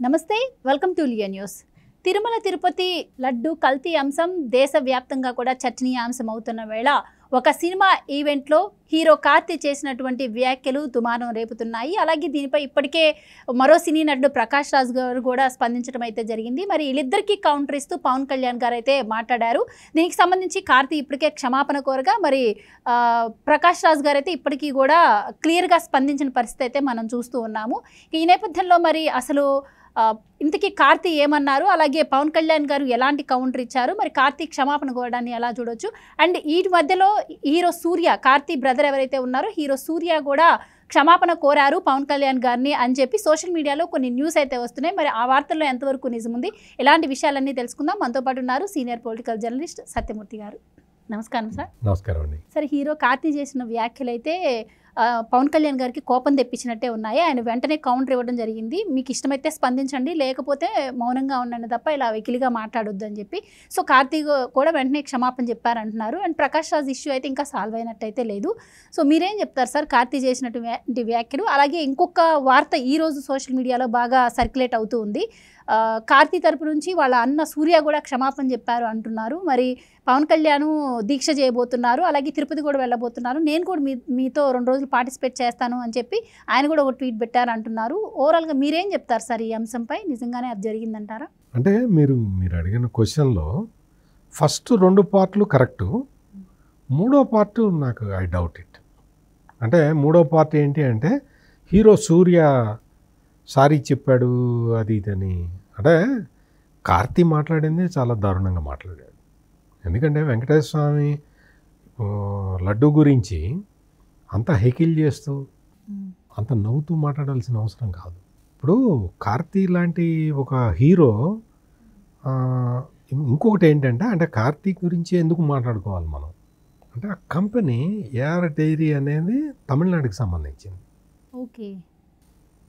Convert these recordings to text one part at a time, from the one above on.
నమస్తే welcome to లియా news. Tirumala Tirupati laddu కల్తీ అంశం దేశవ్యాప్తంగా కూడా చర్చనీయాంశం అవుతున్న వేళ ఒక సినిమా ఈవెంట్లో హీరో కార్తీ చేసినటువంటి వ్యాఖ్యలు దుమారం రేపుతున్నాయి. అలాగే దీనిపై ఇప్పటికే మరో సినీ నటుడు ప్రకాష్ రాజ్ గారు కూడా స్పందించడం అయితే జరిగింది. మరి వీళ్ళిద్దరికీ కౌంటర్ ఇస్తూ పవన్ కళ్యాణ్ గారు అయితే మాట్లాడారు. దీనికి సంబంధించి కార్తీ ఇప్పటికే క్షమాపణ కోరగా మరి ప్రకాష్ రాజ్ గారు అయితే ఇప్పటికీ కూడా క్లియర్గా స్పందించిన పరిస్థితి అయితే మనం చూస్తూ ఉన్నాము. ఈ నేపథ్యంలో మరి అసలు ఇంతకీ కార్తీ ఏమన్నారు, అలాగే పవన్ కళ్యాణ్ గారు ఎలాంటి కౌంటర్ ఇచ్చారు, మరి కార్తీ క్షమాపణ కోరడాన్ని ఎలా చూడొచ్చు, అండ్ ఈ మధ్యలో హీరో సూర్య కార్తీ బ్రదర్ ఎవరైతే ఉన్నారో హీరో సూర్య కూడా క్షమాపణ కోరారు పవన్ కళ్యాణ్ గారిని అని చెప్పి సోషల్ మీడియాలో కొన్ని న్యూస్ అయితే వస్తున్నాయి. మరి ఆ వార్తల్లో ఎంతవరకు నిజముంది, ఎలాంటి విషయాలన్నీ తెలుసుకుందాం. మనతో పాటు ఉన్నారు సీనియర్ పొలిటికల్ జర్నలిస్ట్ సత్యమూర్తి గారు. నమస్కారం సార్. నమస్కారం అండి. సరే, హీరో కార్తీ చేసిన వ్యాఖ్యలు అయితే పవన్ కళ్యాణ్ గారికి కోపం తెప్పించినట్టే ఉన్నాయి. ఆయన వెంటనే కౌంటర్ ఇవ్వడం జరిగింది. మీకు ఇష్టమైతే స్పందించండి, లేకపోతే మౌనంగా ఉండండి తప్ప ఇలా వెకిలిగా మాట్లాడొద్దు అని చెప్పి. సో కార్తీ కూడా వెంటనే క్షమాపణ చెప్పారంటున్నారు. అండ్ ప్రకాష్ రాజ్ ఇష్యూ అయితే ఇంకా సాల్వ్ అయినట్టయితే లేదు. సో మీరేం చెప్తారు సార్ కార్తీ చేసినటువంటి వ్యాఖ్యలు? అలాగే ఇంకొక వార్త ఈరోజు సోషల్ మీడియాలో బాగా సర్క్యులేట్ అవుతూ ఉంది. కార్తీ తరపు నుంచి వాళ్ళ అన్న సూర్య కూడా క్షమాపణ చెప్పారు అంటున్నారు. మరి పవన్ కళ్యాణ్ దీక్ష చేయబోతున్నారు, అలాగే తిరుపతి కూడా వెళ్ళబోతున్నారు, నేను కూడా మీతో 2 రోజులు పార్టిసిపేట్ చేస్తాను అని చెప్పి ఆయన కూడా ఒక ట్వీట్ పెట్టారు అంటున్నారు. ఓవరాల్గా మీరేం చెప్తారు సార్ ఈ అంశంపై? నిజంగానే అది జరిగిందంటారా? అంటే మీరు అడిగిన క్వశ్చన్లో ఫస్ట్ 2 పార్ట్లు కరెక్టు, 3వ పార్ట్ నాకు ఐ డౌట్ ఇట్. అంటే 3వ పార్ట్ ఏంటి అంటే హీరో సూర్య సారీ చెప్పాడు అది ఇదని. అంటే కార్తీ మాట్లాడింది చాలా దారుణంగా మాట్లాడాడు. ఎందుకంటే వెంకటేశ్వర స్వామి లడ్డు గురించి అంత హెకిల్ చేస్తూ అంత నవ్వుతూ మాట్లాడాల్సిన అవసరం కాదు. ఇప్పుడు కార్తీ లాంటి ఒక హీరో ఇంకొకటి ఏంటంటే అంటే కార్తీ గురించి ఎందుకు మాట్లాడుకోవాలి మనం అంటే ఆ కంపెనీ ఏఆర్ డైరీ అనేది తమిళనాడుకి సంబంధించింది. ఓకే,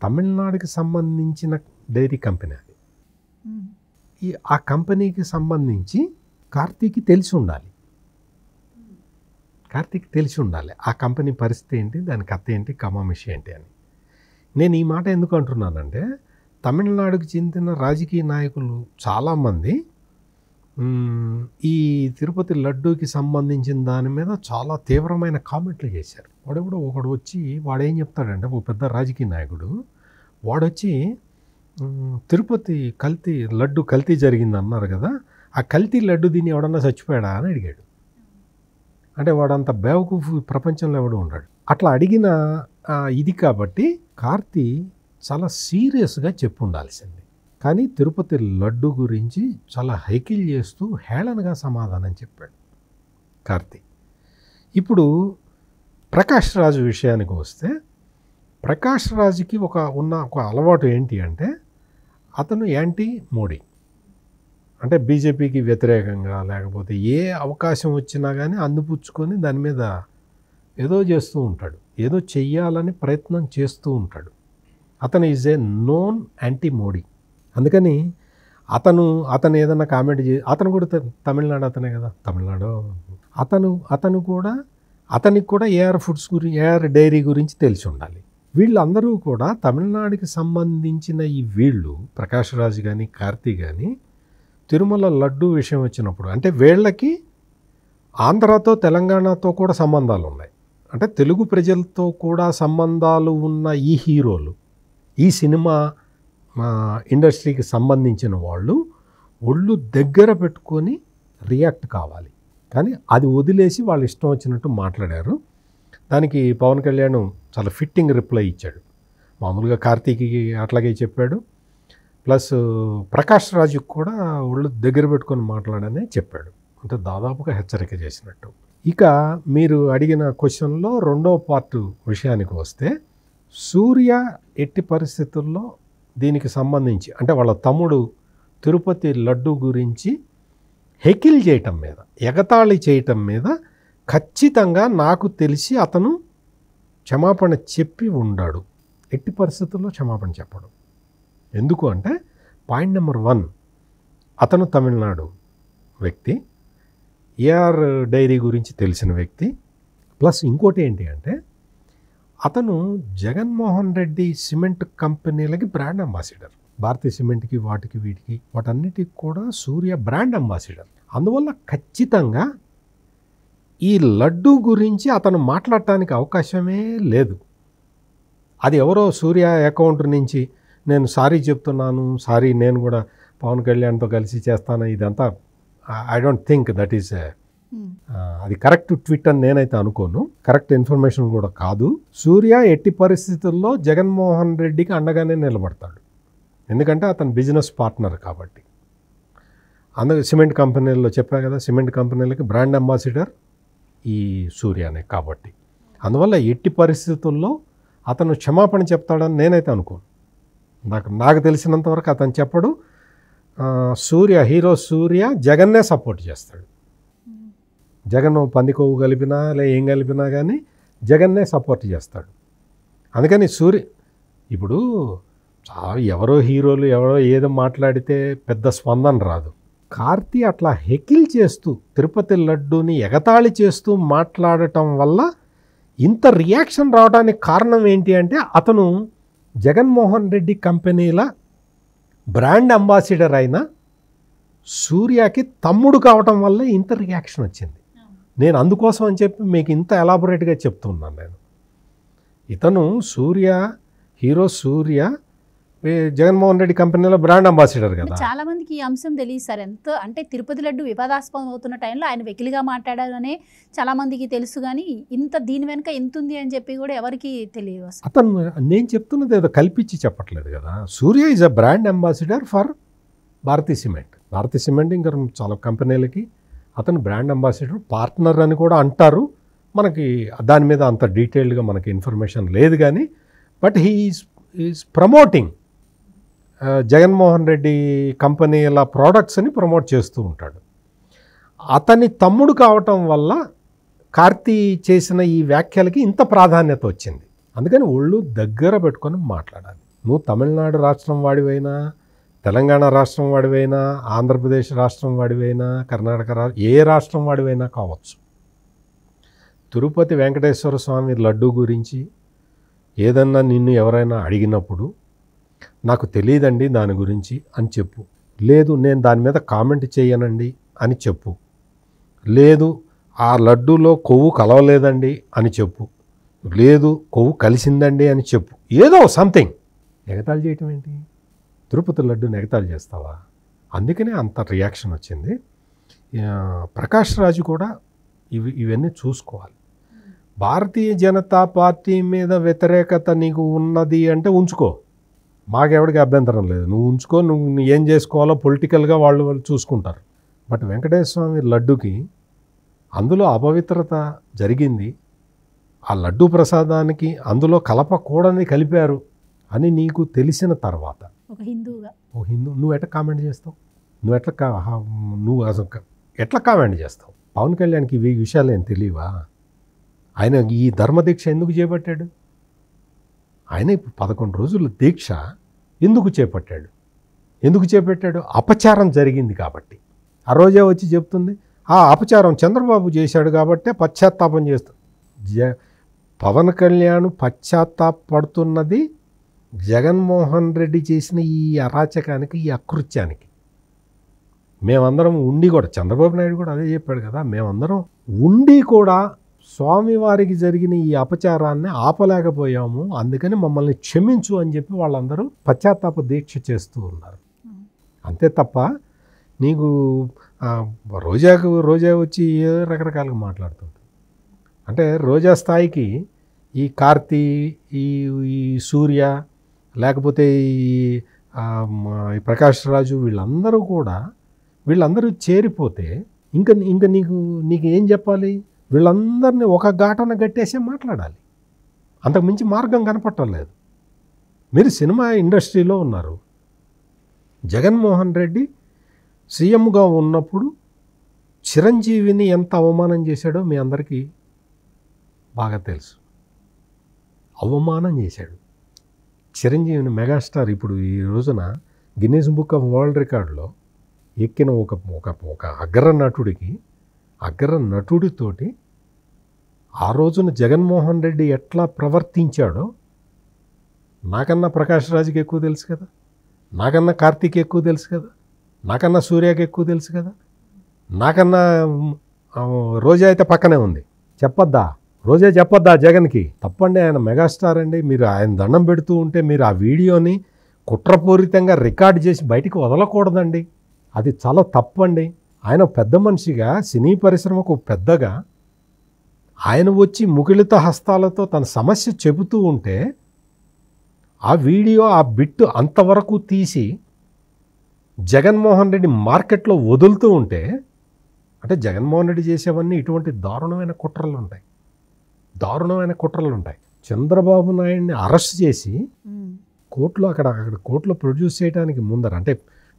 తమిళనాడుకి సంబంధించిన డైరీ కంపెనీ అది. ఆ కంపెనీకి సంబంధించి కార్తీకి తెలిసి ఉండాలి. కార్తీకి తెలిసి ఉండాలి ఆ కంపెనీ పరిస్థితి ఏంటి, దాని కథ ఏంటి, కమామిషి ఏంటి అని. నేను ఈ మాట ఎందుకు అంటున్నానంటే తమిళనాడుకి చెందిన రాజకీయ నాయకులు చాలామంది ఈ తిరుపతి లడ్డూకి సంబంధించిన దాని మీద చాలా తీవ్రమైన కామెంట్లు చేశారు. ఒకడు వచ్చి వాడేం చెప్తాడంటే ఒక పెద్ద రాజకీయ నాయకుడు వాడొచ్చి తిరుపతి లడ్డు కల్తీ జరిగింది అన్నారు కదా, ఆ కల్తీ లడ్డు దీన్ని ఎవడన్నా చచ్చిపోయాడా అని అడిగాడు. అంటే వాడంత బేవకూఫ్ ప్రపంచంలో ఎవడు ఉన్నాడు. అట్లా అడిగిన ఇది కాబట్టి కార్తీ చాలా సీరియస్గా చెప్పు ఉండాల్సింది. కానీ తిరుపతి లడ్డు గురించి చాలా హైకిల్ చేస్తూ హేళనగా సమాధానం చెప్పాడు కార్తీ. ఇప్పుడు ప్రకాష్ రాజ్ విషయానికి వస్తే ప్రకాష్ రాజ్కి ఒక అలవాటు ఏంటి అంటే అతను యాంటీ మోడీ, అంటే బీజేపీకి వ్యతిరేకంగా లేకపోతే ఏ అవకాశం వచ్చినా కానీ అందిపుచ్చుకొని దాని మీద ఏదో చేస్తూ ఉంటాడు, ఏదో చెయ్యాలని ప్రయత్నం చేస్తూ ఉంటాడు. అతను is a known anti Modi. అందుకని అతను ఏదన్నా కామెంట్ అతను కూడా తమిళనాడు అతనే కదా, తమిళనాడు అతనికి కూడా ఏఆర్ ఫుడ్స్ గురించి ఏఆర్ డైరీ గురించి తెలిసి ఉండాలి. వీళ్ళందరూ కూడా తమిళనాడుకి సంబంధించిన వీళ్ళు ప్రకాష్ రాజ్ కానీ కార్తీ కానీ తిరుమల లడ్డు విషయం వచ్చినప్పుడు అంటే వీళ్ళకి ఆంధ్రాతో తెలంగాణతో కూడా సంబంధాలు ఉన్నాయి. అంటే తెలుగు ప్రజలతో కూడా సంబంధాలు ఉన్న ఈ హీరోలు ఈ సినిమా ఇండస్ట్రీకి సంబంధించిన వాళ్ళు ఒళ్ళు దగ్గర పెట్టుకొని రియాక్ట్ కావాలి. కానీ అది వదిలేసి వాళ్ళు ఇష్టం వచ్చినట్టు మాట్లాడారు. దానికి పవన్ కళ్యాణ్ చాలా ఫిట్టింగ్ రిప్లై ఇచ్చాడు. మామూలుగా కార్తీకి అట్లాగే చెప్పాడు, ప్లస్ ప్రకాష్ రాజుకు కూడా ఒళ్ళు దగ్గర పెట్టుకొని మాట్లాడనే చెప్పాడు. అంటే దాదాపుగా హెచ్చరిక చేసినట్టు. ఇక మీరు అడిగిన క్వశ్చన్లో 2వ పార్ట్ విషయానికి వస్తే సూర్య ఎట్టి పరిస్థితుల్లో దీనికి సంబంధించి అంటే వాళ్ళ తమ్ముడు తిరుపతి లడ్డు గురించి హెకిల్ చేయటం మీద ఎగతాళి చేయటం మీద ఖచ్చితంగా నాకు తెలిసి అతను క్షమాపణ చెప్పి ఉండాడు. ఎట్టి పరిస్థితుల్లో క్షమాపణ చెప్పడు. ఎందుకు అంటే పాయింట్ నెంబర్ 1 అతను తమిళనాడు వ్యక్తి, ఏఆర్ డైరీ గురించి తెలిసిన వ్యక్తి, ప్లస్ ఇంకోటి ఏంటి అంటే అతను జగన్మోహన్ రెడ్డి సిమెంట్ కంపెనీలకి బ్రాండ్ అంబాసిడర్. భారతీయ సిమెంట్కి వాటికి వీటికి వాటన్నిటికి కూడా సూర్య బ్రాండ్ అంబాసిడర్. అందువల్ల ఖచ్చితంగా ఈ లడ్డు గురించి అతను మాట్లాడటానికి అవకాశమే లేదు. అది ఎవరో సూర్య అకౌంట్ నుంచి నేను సారీ చెప్తున్నాను, సారీ నేను కూడా పవన్ కళ్యాణ్తో కలిసి చేస్తాను, ఇదంతా I don't think that is అది కరెక్ట్ ట్వీట్ అని నేనైతే అనుకోను. కరెక్ట్ ఇన్ఫర్మేషన్ కూడా కాదు. సూర్య ఎట్టి పరిస్థితుల్లో జగన్మోహన్ రెడ్డికి అండగానే నిలబడతాడు. ఎందుకంటే అతను బిజినెస్ పార్ట్నర్ కాబట్టి. అందుకే సిమెంట్ కంపెనీల్లో చెప్పా కదా, సిమెంట్ కంపెనీలకి బ్రాండ్ అంబాసిడర్ ఈ సూర్యనే కాబట్టి. అందువల్ల ఎట్టి పరిస్థితుల్లో అతను క్షమాపణ చెప్తాడని నేనైతే అనుకోను. నాకు తెలిసినంతవరకు అతను చెప్పడు. హీరో సూర్య జగన్నే సపోర్ట్ చేస్తాడు. జగన్ పంది కొవ్వు కలిపినా ఏం కలిపినా కానీ జగన్నే సపోర్ట్ చేస్తాడు. అందుకని ఇప్పుడు ఎవరో హీరోలు ఎవరో ఏదో మాట్లాడితే పెద్ద స్పందన రాదు. కార్తీ అట్లా హెకిల్ చేస్తూ తిరుపతి లడ్డూని ఎగతాళి చేస్తూ మాట్లాడటం వల్ల ఇంత రియాక్షన్ రావడానికి కారణం ఏంటి అంటే అతను జగన్మోహన్ రెడ్డి కంపెనీల బ్రాండ్ అంబాసిడర్ అయిన సూర్యకి తమ్ముడు కావటం వల్ల ఇంత రియాక్షన్ వచ్చింది. నేను అందుకోసం అని చెప్పి మీకు ఇంత ఎలాబొరేట్గా చెప్తున్నాను. నేను ఇతను హీరో సూర్య జగన్మోహన్ రెడ్డి కంపెనీలో బ్రాండ్ అంబాసిడర్ కదా. చాలా మందికి ఈ అంశం తెలియదు సార్. ఎంతో అంటే తిరుపతి లడ్డు వివాదాస్పదం అవుతున్న టైంలో ఆయన వెకిలిగా మాట్లాడారనే చాలా మందికి తెలుసు, కానీ దీని వెనుక ఎంత ఉంది అని చెప్పి కూడా ఎవరికి తెలియదు. అతను నేను చెప్తున్నది ఏదో కల్పించి చెప్పట్లేదు కదా. Surya is a brand ambassador for Bharatiya cement ఇంకా చాలా కంపెనీలకి అతను బ్రాండ్ అంబాసిడర్, పార్ట్నర్ అని కూడా అంటారు. మనకి దాని మీద అంత డీటెయిల్డ్గా మనకి ఇన్ఫర్మేషన్ లేదు కానీ but is promoting Jaganmohan Reddy కంపెనీల ప్రోడక్ట్స్ని ప్రమోట్ చేస్తూ ఉంటాడు. అతని తమ్ముడు కావటం వల్ల కార్తీ చేసిన ఈ వ్యాఖ్యలకి ఇంత ప్రాధాన్యత వచ్చింది. అందుకని ఒళ్ళు దగ్గర పెట్టుకొని మాట్లాడాలి. నువ్వు తమిళనాడు రాష్ట్రం వాడివైనా, తెలంగాణ రాష్ట్రం వాడివైనా, ఆంధ్రప్రదేశ్ రాష్ట్రం వాడివైనా, కర్ణాటక ఏ రాష్ట్రం వాడివైనా కావచ్చు, తిరుపతి వెంకటేశ్వర స్వామి లడ్డు గురించి ఏదన్నా నిన్ను ఎవరైనా అడిగినప్పుడు నాకు తెలియదండి దాని గురించి అని చెప్పు. లేదు నేను దాని మీద కామెంట్ చేయనండి అని చెప్పు. లేదు ఆ లడ్డూలో కొవ్వు కలవలేదండి అని చెప్పు. లేదు కొవ్వు కలిసిందండి అని చెప్పు. ఏదో సంథింగ్. ఎగతాళి చేయటం ఏంటి? తిరుపతి లడ్డూని ఎగతాళి చేస్తావా? అందుకనే అంత రియాక్షన్ వచ్చింది. ప్రకాష్ రాజు కూడా ఇవన్నీ చూసుకోవాలి. భారతీయ జనతా పార్టీ మీద వ్యతిరేకత నీకు ఉన్నది అంటే ఉంచుకో, మాకెవడికి అభ్యంతరం లేదు. నువ్వు ఉంచుకో, నువ్వు ఏం చేసుకోవాలో పొలిటికల్గా వాళ్ళు చూసుకుంటారు. బట్ వెంకటేశ్వర స్వామి లడ్డుకి అందులో అపవిత్రత జరిగింది, ఆ లడ్డు ప్రసాదానికి అందులో కలపకూడని కలిపారు అని నీకు తెలిసిన తర్వాత ఒక హిందూ నువ్వు ఎట్లా కామెంట్ చేస్తావు? నువ్వు అసలు ఎట్లా కామెంట్ చేస్తావు? పవన్ కళ్యాణ్కి ఈ విషయాలు ఏం తెలియవా? ఆయన ఈ ధర్మదీక్ష ఎందుకు చేపట్టాడు? ఆయన ఇప్పుడు 11 రోజుల దీక్ష ఎందుకు చేపట్టాడు? అపచారం జరిగింది కాబట్టి. ఆ రోజే వచ్చి చెప్తుంది ఆ అపచారం చంద్రబాబు చేశాడు కాబట్టే పశ్చాత్తాపం చేస్తుంది. పవన్ కళ్యాణ్ పశ్చాత్తాపడుతున్నది జగన్మోహన్ రెడ్డి చేసిన ఈ అరాచకానికి, ఈ అకృత్యానికి. మేమందరం ఉండి కూడా, చంద్రబాబు నాయుడు కూడా అదే చెప్పాడు కదా, మేమందరం ఉండి కూడా స్వామివారికి జరిగిన ఈ అపచారాన్ని ఆపలేకపోయాము, అందుకని మమ్మల్ని క్షమించు అని చెప్పి వాళ్ళందరూ పశ్చాత్తాప దీక్ష చేస్తూ ఉన్నారు. అంతే తప్ప నీకు రోజా వచ్చి రకరకాలుగా మాట్లాడుతుంది. అంటే రోజా స్థాయికి ఈ కార్తీ, ఈ సూర్య, లేకపోతే ఈ ప్రకాష్ రాజు వీళ్ళందరూ చేరిపోతే ఇంకా నీకు ఏం చెప్పాలి? వీళ్ళందరినీ ఒక ఘాటన గట్టేసే మాట్లాడాలి. అంతకుమించి మార్గం కనపట్టలేదు. మీరు సినిమా ఇండస్ట్రీలో ఉన్నారు. జగన్మోహన్ రెడ్డి సీఎంగా ఉన్నప్పుడు చిరంజీవిని ఎంత అవమానం చేశాడో మీ అందరికీ బాగా తెలుసు. అవమానం చేశాడు చిరంజీవిని. మెగాస్టార్ ఇప్పుడు ఈ రోజున గిన్నీస్ బుక్ ఆఫ్ వరల్డ్ రికార్డులో ఎక్కిన ఒక అగ్ర నటుడితోటి ఆ రోజున జగన్మోహన్ రెడ్డి ఎట్లా ప్రవర్తించాడో నాకన్నా ప్రకాష్ రాజుకి ఎక్కువ తెలుసు కదా. నాకన్నా కార్తీక్ ఎక్కువ తెలుసు కదా, నాకన్నా సూర్యకి ఎక్కువ తెలుసు కదా, నాకన్నా రోజా అయితే పక్కనే ఉంది. చెప్పొద్దా? రోజా చెప్పొద్దా జగన్కి? తప్పండి, ఆయన మెగాస్టార్ అండి. మీరు ఆయన దండం పెడుతూ ఉంటే మీరు ఆ వీడియోని కుట్రపూరితంగా రికార్డ్ చేసి బయటికి వదలకూడదండి. అది చాలా తప్పండి. ఆయన పెద్ద మనిషిగా, సినీ పరిశ్రమకు పెద్దగా ఆయన వచ్చి ముగిలిత హస్తాలతో తన సమస్య చెబుతూ ఉంటే ఆ వీడియో, ఆ బిట్టు అంతవరకు తీసి జగన్మోహన్ రెడ్డి మార్కెట్లో వదులుతూ ఉంటే, అంటే జగన్మోహన్ రెడ్డి చేసేవన్నీ ఇటువంటి దారుణమైన కుట్రలు ఉంటాయి, దారుణమైన కుట్రలు ఉంటాయి. చంద్రబాబు నాయుడిని అరెస్ట్ చేసి కోర్టులో అక్కడ కోర్టులో ప్రొడ్యూస్ చేయడానికి ముందర, అంటే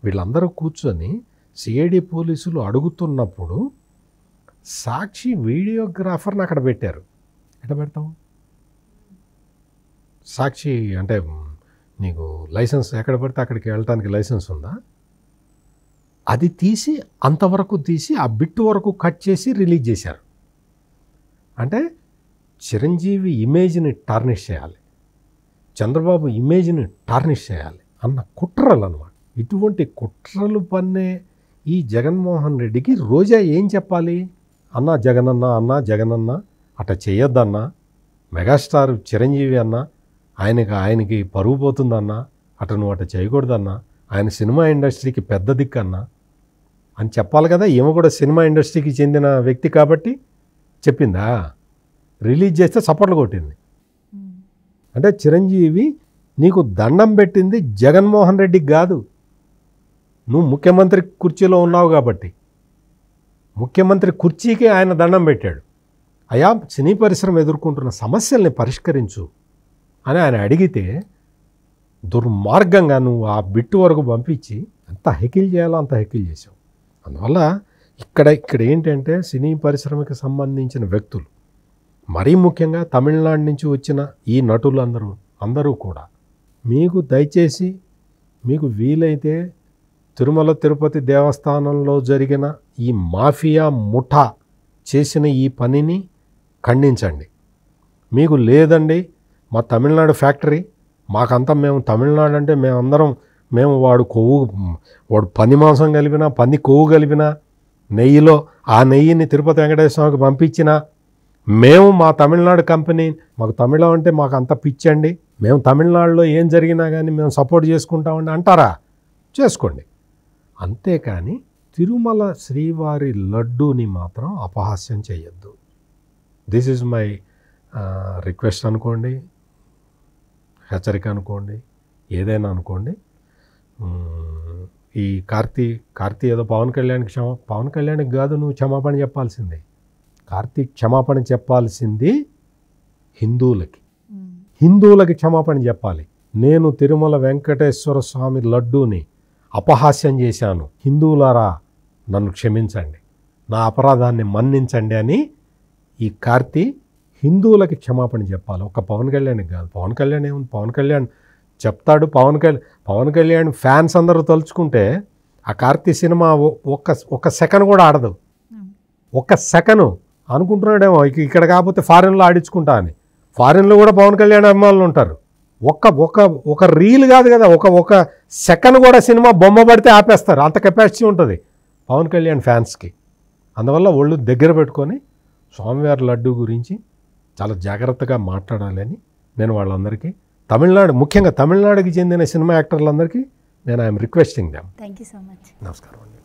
వీళ్ళందరూ కూర్చొని సిఐడి పోలీసులు అడుగుతున్నప్పుడు సాక్షి వీడియోగ్రాఫర్ని అక్కడ పెట్టారు. ఎట్లా పెడతాం? సాక్షి అంటే నీకు లైసెన్స్ ఎక్కడ పడితే అక్కడికి వెళ్ళటానికి లైసెన్స్ ఉందా? అది తీసి అంతవరకు తీసి ఆ బిట్ వరకు కట్ చేసి రిలీజ్ చేశారు. అంటే చిరంజీవి ఇమేజ్ని టార్నిష్ చేయాలి, చంద్రబాబు ఇమేజ్ని టార్నిష్ చేయాలి అన్న కుట్రలు అన్నమాట. ఇటువంటి కుట్రలు పన్నే ఈ జగన్మోహన్ రెడ్డికి రోజా ఏం చెప్పాలి? అన్నా జగనన్న, అన్నా జగనన్న అట్లా చేయొద్దన్నా, మెగాస్టార్ చిరంజీవి అన్న ఆయనకి పరుగు పోతుందన్నా, అట్లా నువ్వు అట్లా చేయకూడదన్నా, ఆయన సినిమా ఇండస్ట్రీకి పెద్ద దిక్కన్నా అని చెప్పాలి కదా. ఈమె కూడా సినిమా ఇండస్ట్రీకి చెందిన వ్యక్తి కాబట్టి చెప్పిందా? రిలీజ్ చేస్తే చప్పట్లు కొట్టింది. అంటే చిరంజీవి నీకు దండం పెట్టింది జగన్మోహన్ రెడ్డికి కాదు, నువ్వు ముఖ్యమంత్రి కుర్చీలో ఉన్నావు కాబట్టి. ముఖ్యమంత్రి కుర్చీకి ఆయన దండం పెట్టాడు. అయా సినీ పరిశ్రమ ఎదుర్కొంటున్న సమస్యల్ని పరిష్కరించు అని ఆయన అడిగితే దుర్మార్గంగా నువ్వు ఆ బిట్టు వరకు పంపించి ఎంత హెకిల్ చేయాలో అంత హెకిల్ చేసావు. అందువల్ల ఇక్కడ ఏంటంటే సినీ పరిశ్రమకి సంబంధించిన వ్యక్తులు, మరీ ముఖ్యంగా తమిళనాడు నుంచి వచ్చిన ఈ నటులు అందరూ కూడా మీకు దయచేసి మీకు వీలైతే తిరుమల తిరుపతి దేవస్థానంలో జరిగిన ఈ మాఫియా ముఠా చేసిన ఈ పనిని ఖండించండి. మీకు లేదండి మా తమిళనాడు ఫ్యాక్టరీ మాకంతా, మేము తమిళనాడు అంటే మేము వాడు పంది మాంసం కలిపినా, పంది కొవ్వు కలిపినా నెయ్యిలో ఆ నెయ్యిని తిరుపతి వెంకటేశ్వర స్వామికి పంపించినా మేము మా తమిళనాడు కంపెనీ, మాకు తమిళం అంటే మాకు అంత పిచ్చండి, మేము తమిళనాడులో ఏం జరిగినా కానీ మేము సపోర్ట్ చేసుకుంటామండి అంటారా? చేసుకోండి. అంతేకాని తిరుమల శ్రీవారి లడ్డూని మాత్రం అపహాస్యం చేయొద్దు. దిస్ ఈజ్ మై రిక్వెస్ట్ అనుకోండి, హెచ్చరిక అనుకోండి, ఏదైనా అనుకోండి. ఈ కార్తీ ఏదో పవన్ కళ్యాణ్కి కాదు నువ్వు క్షమాపణ చెప్పాల్సింది. కార్తీక్ క్షమాపణ చెప్పాల్సింది హిందువులకి క్షమాపణ చెప్పాలి. నేను తిరుమల వెంకటేశ్వర స్వామి లడ్డూని అపహాస్యం చేశాను, హిందువులారా నన్ను క్షమించండి, నా అపరాధాన్ని మన్నించండి అని ఈ కార్తీ హిందువులకి క్షమాపణ చెప్పాలి. ఒక పవన్ కళ్యాణ్కి కాదు. పవన్ కళ్యాణ్ ఏముంది, పవన్ కళ్యాణ్ చెప్తాడు. పవన్ కళ్యాణ్ ఫ్యాన్స్ అందరూ తలుచుకుంటే ఆ కార్తీ సినిమా ఒక్క సెకండ్ కూడా ఆడదు. ఒక్క సెకండ్ అనుకుంటున్నాడేమో ఇక్కడ కాకపోతే ఫారిన్లో ఆడించుకుంటా అని. ఫారిన్లో కూడా పవన్ కళ్యాణ్ అభిమానులు ఉంటారు. ఒక రీల్ కాదు కదా, ఒక సెకండ్ కూడా సినిమా బొమ్మ పడితే ఆపేస్తారు, అంత కెపాసిటీ ఉంటుంది పవన్ కళ్యాణ్ ఫ్యాన్స్కి. అందువల్ల ఒళ్ళు దగ్గర పెట్టుకొని స్వామివారి లడ్డు గురించి చాలా జాగ్రత్తగా మాట్లాడాలని నేను వాళ్ళందరికీ, ముఖ్యంగా తమిళనాడుకి చెందిన సినిమా యాక్టర్లందరికీ నేను I'm requesting them. Thank you so much. నమస్కారం అండి.